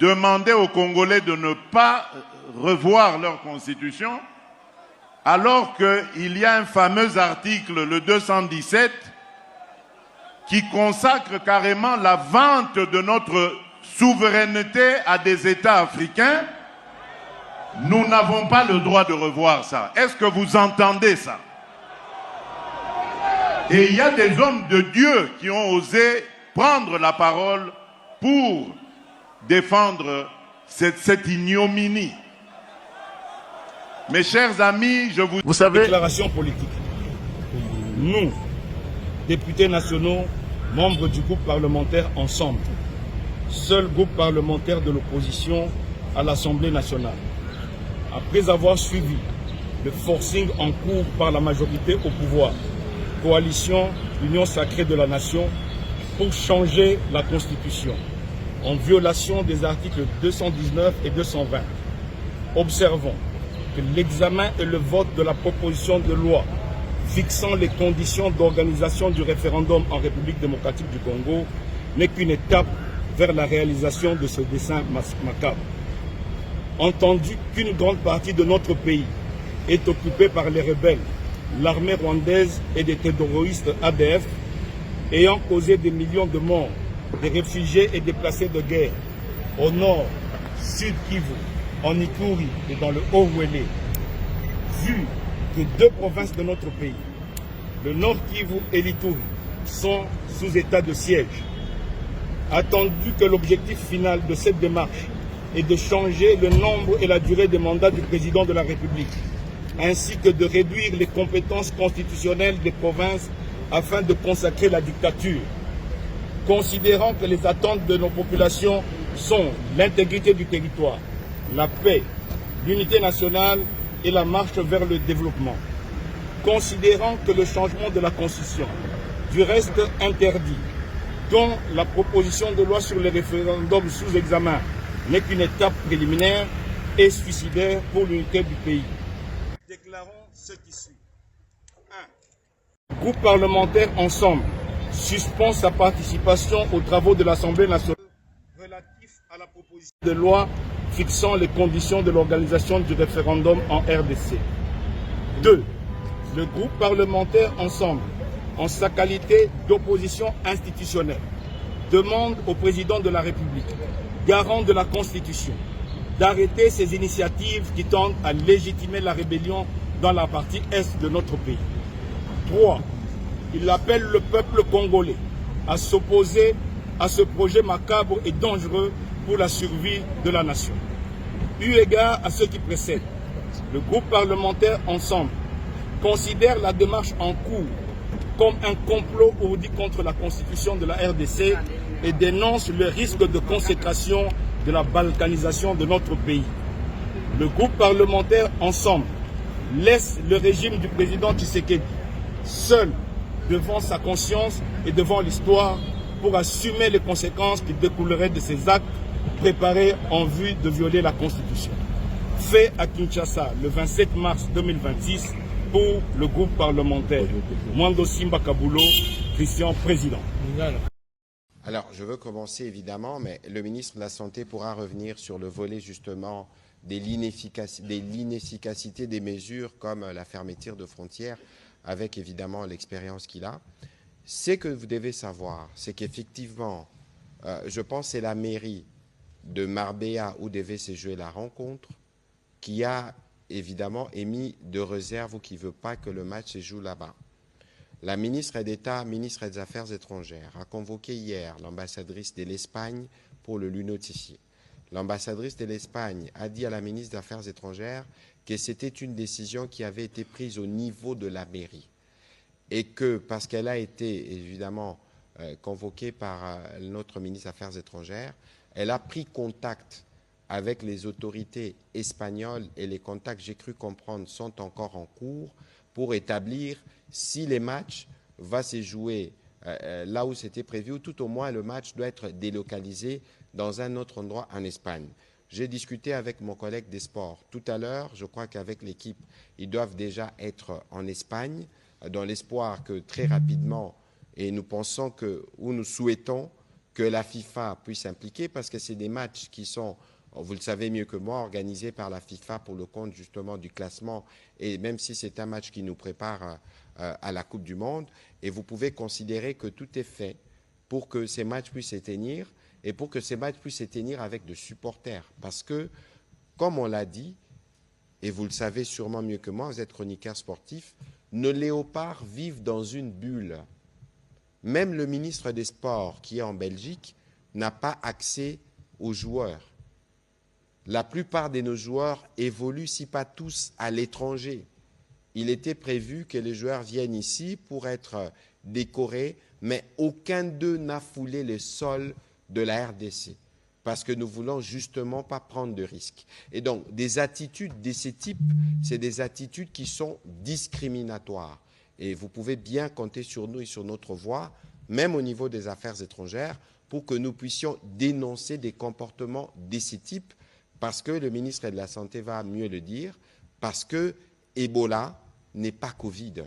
demander aux Congolais de ne pas revoir leur constitution, alors qu'il y a un fameux article, le 217, qui consacre carrément la vente de notre souveraineté à des États africains. Nous n'avons pas le droit de revoir ça. Est-ce que vous entendez ça? Et il y a des hommes de Dieu qui ont osé prendre la parole pour défendre cette ignominie. Mes chers amis, vous savez... Déclaration politique. Nous, députés nationaux, membres du groupe parlementaire Ensemble, seul groupe parlementaire de l'opposition à l'Assemblée nationale, après avoir suivi le forcing en cours par la majorité au pouvoir, coalition Union sacrée de la nation, pour changer la Constitution, en violation des articles 219 et 220. Observons que l'examen et le vote de la proposition de loi fixant les conditions d'organisation du référendum en République démocratique du Congo n'est qu'une étape vers la réalisation de ce dessein macabre. Entendu qu'une grande partie de notre pays est occupée par les rebelles, l'armée rwandaise et des terroristes ADF, ayant causé des millions de morts, des réfugiés et déplacés de guerre, au nord, sud Kivu, en Ituri et dans le Haut-Ouélé, vu que deux provinces de notre pays, le Nord Kivu et l'Ituri, sont sous état de siège. Attendu que l'objectif final de cette démarche est de changer le nombre et la durée des mandats du président de la République, ainsi que de réduire les compétences constitutionnelles des provinces afin de consacrer la dictature. Considérant que les attentes de nos populations sont l'intégrité du territoire, la paix, l'unité nationale et la marche vers le développement. Considérant que le changement de la Constitution, du reste interdit, dont la proposition de loi sur les référendums sous examen n'est qu'une étape préliminaire et suicidaire pour l'unité du pays. Déclarons ce qui suit. 1. Groupe parlementaire Ensemble suspend sa participation aux travaux de l'Assemblée nationale relatifs à la proposition de loi fixant les conditions de l'organisation du référendum en RDC. 2. Le groupe parlementaire Ensemble, en sa qualité d'opposition institutionnelle, demande au président de la République, garant de la Constitution, d'arrêter ces initiatives qui tendent à légitimer la rébellion dans la partie est de notre pays. 3. Il appelle le peuple congolais à s'opposer à ce projet macabre et dangereux pour la survie de la nation. Eu égard à ce qui précède, le groupe parlementaire Ensemble considère la démarche en cours comme un complot ourdi contre la constitution de la RDC et dénonce le risque de consécration de la balkanisation de notre pays. Le groupe parlementaire Ensemble laisse le régime du président Tshisekedi seul devant sa conscience et devant l'histoire pour assumer les conséquences qui découleraient de ces actes préparés en vue de violer la Constitution. Fait à Kinshasa le 27 mars 2026 pour le groupe parlementaire. Mwando Simba Kabulo, Christian, président. Alors, je veux commencer évidemment, mais le ministre de la Santé pourra revenir sur le volet justement de l'inefficacité des mesures comme la fermeture de frontières, avec évidemment l'expérience qu'il a. Ce que vous devez savoir, c'est qu'effectivement, je pense que c'est la mairie de Marbella où devait se jouer la rencontre qui a évidemment émis de réserve ou qui ne veut pas que le match se joue là-bas. La ministre d'État, ministre des Affaires étrangères, a convoqué hier l'ambassadrice de l'Espagne pour le lui notifier. L'ambassadrice de l'Espagne a dit à la ministre des Affaires étrangères que c'était une décision qui avait été prise au niveau de la mairie et que, parce qu'elle a été évidemment convoquée par notre ministre des Affaires étrangères, elle a pris contact avec les autorités espagnoles et les contacts, j'ai cru comprendre, sont encore en cours pour établir si les matchs vont se jouer là où c'était prévu ou tout au moins le match doit être délocalisé dans un autre endroit en Espagne. J'ai discuté avec mon collègue des sports tout à l'heure. Je crois qu'avec l'équipe, ils doivent déjà être en Espagne dans l'espoir que très rapidement, et nous pensons que, ou nous souhaitons que la FIFA puisse impliquer, parce que c'est des matchs qui sont, vous le savez mieux que moi, organisés par la FIFA pour le compte justement du classement, et même si c'est un match qui nous prépare à la Coupe du Monde, et vous pouvez considérer que tout est fait pour que ces matchs puissent se tenir, et pour que ces matchs puissent se tenir avec de supporters. Parce que, comme on l'a dit, et vous le savez sûrement mieux que moi, vous êtes chroniqueur sportif, nos léopards vivent dans une bulle. Même le ministre des Sports, qui est en Belgique, n'a pas accès aux joueurs. La plupart de nos joueurs évoluent, si pas tous, à l'étranger. Il était prévu que les joueurs viennent ici pour être décorés, mais aucun d'eux n'a foulé le sol de la RDC, parce que nous voulons justement pas prendre de risques. Et donc, des attitudes de ce type, c'est des attitudes qui sont discriminatoires. Et vous pouvez bien compter sur nous et sur notre voix, même au niveau des affaires étrangères, pour que nous puissions dénoncer des comportements de ce type, parce que le ministre de la Santé va mieux le dire, parce que Ebola n'est pas Covid.